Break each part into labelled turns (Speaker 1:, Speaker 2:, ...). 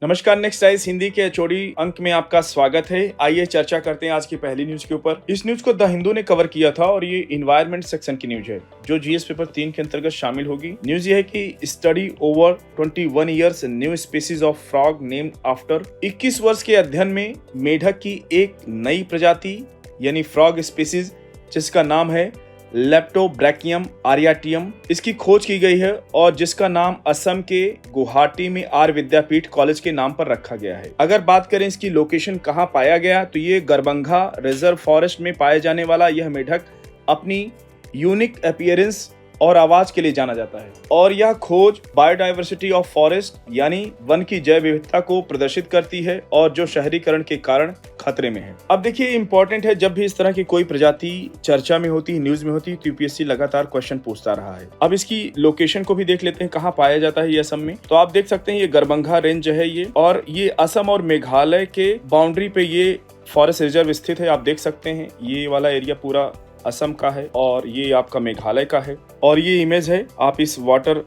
Speaker 1: नमस्कार, next eyes Hindi के HOD अंक में आपका स्वागत है। आइए चर्चा करते हैं आज की पहली न्यूज के ऊपर। इस न्यूज को द हिंदू ने कवर किया था और ये इन्वायरमेंट सेक्शन की न्यूज है जो जीएस पेपर 3 के अंतर्गत शामिल होगी। न्यूज ये है कि study over 21 years new species of frog named after. 21 वर्ष के अध्ययन में मेढक की एक नई प्रजाति यानी फ्रॉग स्पीसीज जिसका नाम है लेप्टोब्रैकियम आरियाटियम, इसकी खोज की गई है और जिसका नाम असम के गुवाहाटी में आर्य विद्यापीठ कॉलेज के नाम पर रखा गया है। अगर बात करें इसकी लोकेशन कहाँ पाया गया तो ये गरबंगा रिजर्व फॉरेस्ट में पाए जाने वाला यह मेढक अपनी यूनिक अपीयरेंस और आवाज के लिए जाना जाता है और यह खोज बायोडायवर्सिटी ऑफ फॉरेस्ट यानी वन की जैव विविधता को प्रदर्शित करती है और जो शहरीकरण के कारण खतरे में है। अब देखिए इंपॉर्टेंट है, जब भी इस तरह की कोई प्रजाति चर्चा में होती है, न्यूज में होती है, तो यूपीएससी लगातार क्वेश्चन पूछता रहा है। अब इसकी लोकेशन को भी देख लेते हैं, कहाँ पाया जाता है ये असम में। तो आप देख सकते हैं ये गरबंगा रेंज है ये, और ये असम और मेघालय के बाउंड्री पे ये फॉरेस्ट रिजर्व स्थित है। आप देख सकते हैं ये वाला एरिया पूरा असम का है और ये आपका मेघालय का है। और ये इमेज है, आप इस वाटर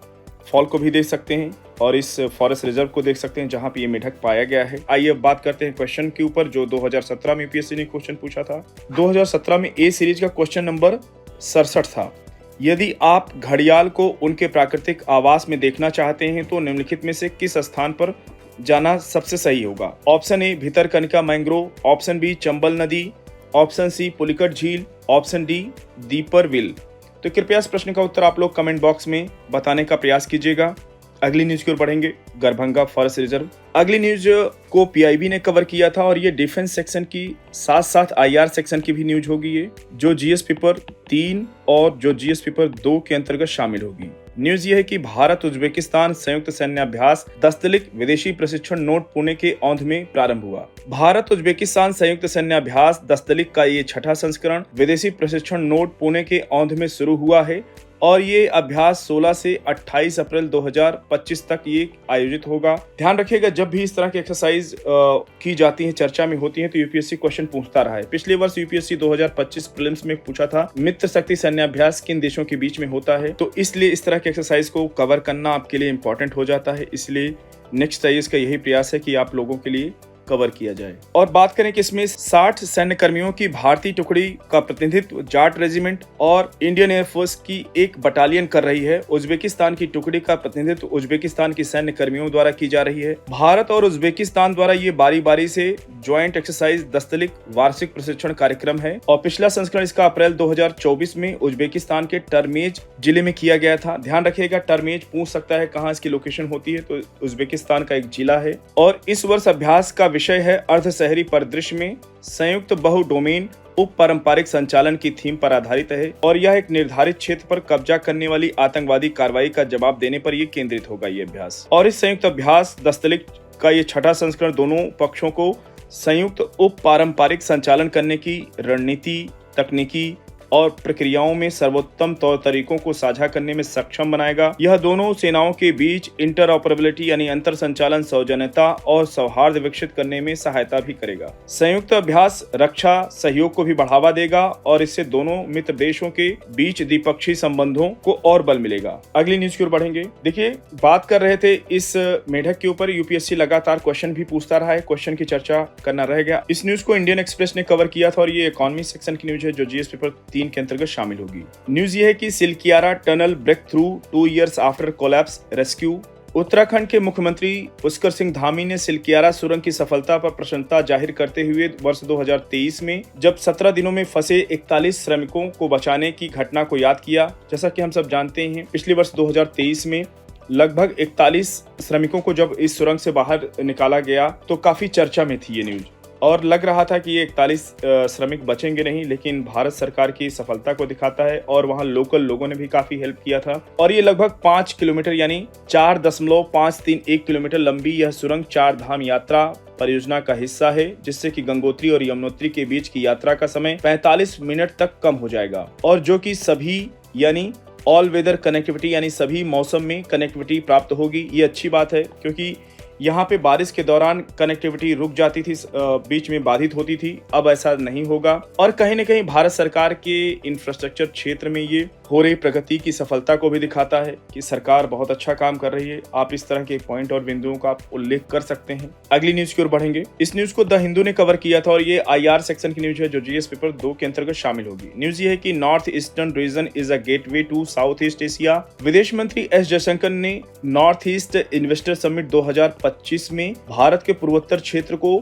Speaker 1: फॉल को भी देख सकते हैं और इस फॉरेस्ट रिजर्व को देख सकते हैं जहां पे ये मेढक पाया गया है। आइए अब बात करते हैं क्वेश्चन के ऊपर जो 2017 में यूपीएससी ने क्वेश्चन पूछा था। 2017 में ए सीरीज का क्वेश्चन नंबर 67 था। यदि आप घड़ियाल को उनके प्राकृतिक आवास में देखना चाहते हैं तो निम्नलिखित में से किस स्थान पर जाना सबसे सही होगा? Option A Bhitarkanika mangrove, option B Chambal नदी, ऑप्शन सी पुलिकट झील, ऑप्शन डी दीपरविल। तो कृपया इस प्रश्न का उत्तर आप लोग कमेंट बॉक्स में बताने का प्रयास कीजिएगा। अगली न्यूज की ओर बढ़ेंगे, गरबंगा फॉरेस्ट रिजर्व। अगली न्यूज को पीआईबी ने कवर किया था और ये डिफेंस सेक्शन की साथ साथ आईआर सेक्शन की भी न्यूज होगी ये, जो जीएस पेपर 3 और जो जीएस पेपर 2 के अंतर्गत शामिल होगी। न्यूज ये है कि भारत उज्बेकिस्तान संयुक्त सैन्याभ्यास दस्तलिक विदेशी प्रशिक्षण नोट पुणे के औंध में प्रारंभ हुआ। भारत उज्बेकिस्तान संयुक्त सैन्याभ्यास दस्तलिक का ये छठा संस्करण विदेशी प्रशिक्षण नोट पुणे के औंध में शुरू हुआ है और ये अभ्यास 16 से 28 अप्रैल 2025 तक ये आयोजित होगा। ध्यान रखिएगा, जब भी इस तरह की एक्सरसाइज की जाती है, चर्चा में होती है, तो यूपीएससी क्वेश्चन पूछता रहा है। पिछले वर्ष यूपीएससी 2025 प्रीलिम्स में पूछा था मित्र शक्ति सैन्याभ्यास किन देशों के बीच में होता है, तो इसलिए इस तरह की एक्सरसाइज को कवर करना आपके लिए इंपॉर्टेंट हो जाता है। इसलिए नेक्स्ट साइज का यही प्रयास है कि आप लोगों के लिए कवर किया जाए। और बात करें कि इसमें 60 सैन्य कर्मियों की भारतीय टुकड़ी का प्रतिनिधित्व जाट रेजिमेंट और इंडियन एयरफोर्स की एक बटालियन कर रही है। उज्बेकिस्तान की टुकड़ी का प्रतिनिधित्व उज्बेकिस्तान की सैन्य कर्मियों द्वारा की जा रही है। भारत और उज्बेकिस्तान द्वारा ये बारी बारी से ज्वाइंट एक्सरसाइज दस्तलिक वार्षिक प्रशिक्षण कार्यक्रम है और पिछला संस्करण इसका अप्रैल 2024 में उज्बेकिस्तान के टर्मेज जिले में किया गया था। ध्यान रखिएगा, टर्मेज पूछ सकता है कहाँ इसकी लोकेशन होती है, तो उज्बेकिस्तान का एक जिला है। और इस वर्ष अभ्यास का विषय है अर्ध शहरी परिदृश्य में संयुक्त बहु डोमेन उप पारंपरिक संचालन की थीम पर आधारित है और यह एक निर्धारित क्षेत्र पर कब्जा करने वाली आतंकवादी कार्रवाई का जवाब देने पर यह केंद्रित होगा ये अभ्यास। और इस संयुक्त अभ्यास दस्तलिक का ये छठा संस्करण दोनों पक्षों को संयुक्त उप पारंपरिक संचालन करने की रणनीति, तकनीकी और प्रक्रियाओं में सर्वोत्तम तौर तरीकों को साझा करने में सक्षम बनाएगा। यह दोनों सेनाओं के बीच इंटरऑपरेबिलिटी यानी अंतर संचालन, सौजन्यता और सौहार्द विकसित करने में सहायता भी करेगा। संयुक्त अभ्यास रक्षा सहयोग को भी बढ़ावा देगा और इससे दोनों मित्र देशों के बीच द्विपक्षीय संबंधों को और बल मिलेगा। अगली न्यूज की ओर बढ़ेंगे। देखिए, बात कर रहे थे इस मेढक के ऊपर, यूपीएससी लगातार क्वेश्चन भी पूछता रहा है, क्वेश्चन की चर्चा करना रह गया। इस न्यूज को इंडियन एक्सप्रेस ने कवर किया था और ये इकोनॉमी सेक्शन की न्यूज है जो जीएस पेपर 3 के अंतर्गत शामिल होगी। न्यूज ये है कि Silkyara tunnel break through 2 years after collapse rescue. Uttarakhand के मुख्यमंत्री पुष्कर सिंह धामी ने सिलकियारा सुरंग की सफलता पर प्रसन्नता जाहिर करते हुए वर्ष 2023 में जब 17 दिनों में फंसे 41 श्रमिकों को बचाने की घटना को याद किया। जैसा कि हम सब जानते हैं, पिछले वर्ष 2023 में लगभग 41 श्रमिकों को जब इस सुरंग से बाहर निकाला गया तो काफी चर्चा में थी ये न्यूज और लग रहा था कि ये 41 श्रमिक बचेंगे नहीं, लेकिन भारत सरकार की सफलता को दिखाता है और वहां लोकल लोगों ने भी काफी हेल्प किया था। और ये लगभग 5 किलोमीटर यानी 4.531 किलोमीटर लंबी यह सुरंग 4 धाम यात्रा परियोजना का हिस्सा है, जिससे कि गंगोत्री और यमुनोत्री के बीच की यात्रा का समय 45 मिनट तक कम हो जाएगा और जो कि सभी यानी ऑल वेदर कनेक्टिविटी यानी सभी मौसम में कनेक्टिविटी प्राप्त होगी। ये अच्छी बात है क्योंकि यहाँ पे बारिश के दौरान कनेक्टिविटी रुक जाती थी, बीच में बाधित होती थी, अब ऐसा नहीं होगा। और कहीं न कहीं भारत सरकार के इंफ्रास्ट्रक्चर क्षेत्र में ये हो रही प्रगति की सफलता को भी दिखाता है कि सरकार बहुत अच्छा काम कर रही है। आप इस तरह के पॉइंट और बिंदुओं का आप उल्लेख कर सकते हैं। अगली न्यूज की ओर बढ़ेंगे। इस न्यूज को द हिंदू ने कवर किया था और ये IR सेक्शन की न्यूज है जो GS पेपर 2 के अंतर्गत शामिल होगी। न्यूज ये है कि north eastern region is a gateway to south east Asia. विदेश मंत्री S जयशंकर ने नॉर्थ ईस्ट इन्वेस्टर समिट 2025 में भारत के पूर्वोत्तर क्षेत्र को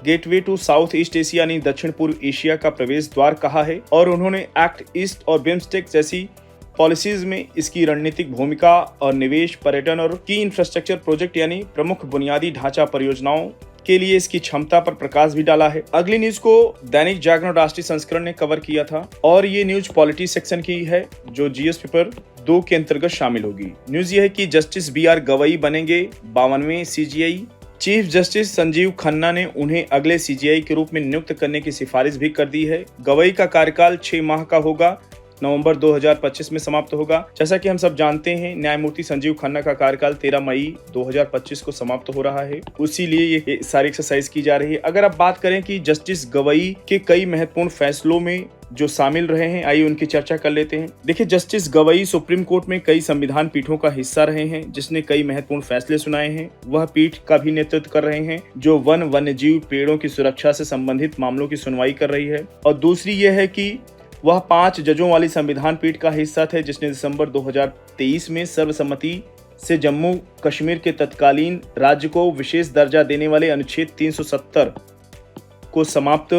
Speaker 1: gateway to south east Asia यानी दक्षिण पूर्व एशिया का प्रवेश द्वार कहा है और उन्होंने एक्ट ईस्ट और बिम्स्टेक जैसी पॉलिसीज में इसकी रणनीतिक भूमिका और निवेश, पर्यटन और की इंफ्रास्ट्रक्चर प्रोजेक्ट यानी प्रमुख बुनियादी ढांचा परियोजनाओं के लिए इसकी क्षमता पर प्रकाश भी डाला है। अगली न्यूज को दैनिक जागरण राष्ट्रीय संस्करण ने कवर किया था और ये न्यूज पॉलिटी सेक्शन की है जो GS पेपर 2 के अंतर्गत शामिल होगी। न्यूज ये है कि जस्टिस BR गवई बनेंगे 52वें CJI। Chief justice Sanjeev Khanna ने उन्हें अगले CJI के रूप में नियुक्त करने की सिफारिश भी कर दी है। गवई का कार्यकाल 6 माह का होगा, नवंबर 2025 में समाप्त होगा। जैसा कि हम सब जानते हैं, न्यायमूर्ति संजीव खन्ना का कार्यकाल 13 मई 2025 को समाप्त हो रहा है, उसी लिए ये सारी एक्सरसाइज की जा रही है। अगर आप बात करें कि जस्टिस गवई के कई महत्वपूर्ण फैसलों में जो शामिल रहे हैं, आइए उनकी चर्चा कर लेते हैं। देखिए, जस्टिस गवई सुप्रीम कोर्ट में कई संविधान पीठों का हिस्सा रहे हैं जिसने कई महत्वपूर्ण फैसले सुनाए हैं। वह पीठ का भी नेतृत्व कर रहे हैं जो वन्यजीव पेड़ों की सुरक्षा से संबंधित मामलों की सुनवाई कर रही है। और दूसरी यह है कि वह 5 जजों वाली संविधान पीठ का हिस्सा थे जिसने दिसंबर 2023 में सर्वसम्मति से जम्मू कश्मीर के तत्कालीन राज्य को विशेष दर्जा देने वाले अनुच्छेद 370 को समाप्त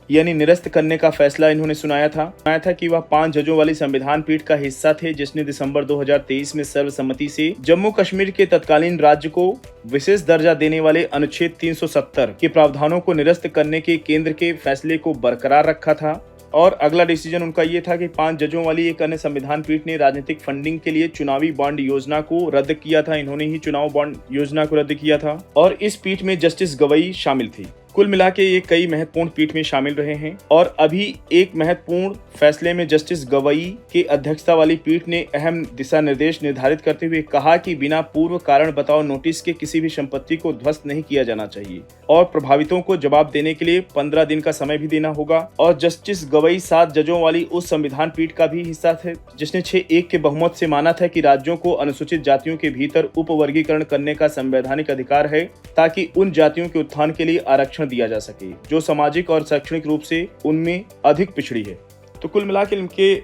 Speaker 1: यानी निरस्त करने का फैसला इन्होंने सुनाया था कि वह 5 जजों वाली संविधान पीठ का हिस्सा थे जिसने दिसंबर 2023 में सर्वसम्मति से जम्मू कश्मीर के तत्कालीन राज्य को विशेष दर्जा देने वाले अनुच्छेद 370 के प्रावधानों को निरस्त करने के केंद्र के फैसले को बरकरार रखा था। और अगला डिसीजन उनका ये था कि 5 जजों वाली एक अन्य संविधान पीठ ने राजनीतिक फंडिंग के लिए चुनावी बॉन्ड योजना को रद्द किया था। इन्होंने ही चुनाव बॉन्ड योजना को रद्द किया था और इस पीठ में जस्टिस गवई शामिल थी। कुल मिला के ये कई महत्वपूर्ण पीठ में शामिल रहे हैं और अभी एक महत्वपूर्ण फैसले में जस्टिस गवई की अध्यक्षता वाली पीठ ने अहम दिशा निर्देश निर्धारित करते हुए कहा कि बिना पूर्व कारण बताओ नोटिस के किसी भी संपत्ति को ध्वस्त नहीं किया जाना चाहिए और प्रभावितों को जवाब देने के लिए 15 दिन का समय भी देना होगा। और जस्टिस गवई 7 जजों वाली उस संविधान पीठ का भी हिस्सा थे जिसने 6-1 के बहुमत से माना था कि राज्यों को अनुसूचित जातियों के भीतर उपवर्गीकरण करने का संवैधानिक अधिकार है ताकि उन जातियों के उत्थान के लिए आरक्षण दिया जा सके जो सामाजिक और शैक्षणिक रूप से उनमें अधिक पिछड़ी है। तो कुल मिलाकर इनके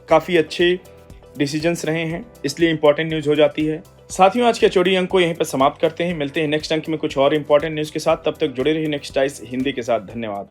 Speaker 1: काफी अच्छे डिसीजंस रहे हैं, इसलिए इंपॉर्टेंट न्यूज हो जाती है। साथियों, आज के चौड़ी अंक को यहीं पर समाप्त करते हैं। मिलते हैं नेक्स्ट अंक में कुछ और इंपॉर्टेंट न्यूज के साथ। तब तक जुड़े रहिए नेक्स्ट आइज हिंदी के साथ। धन्यवाद।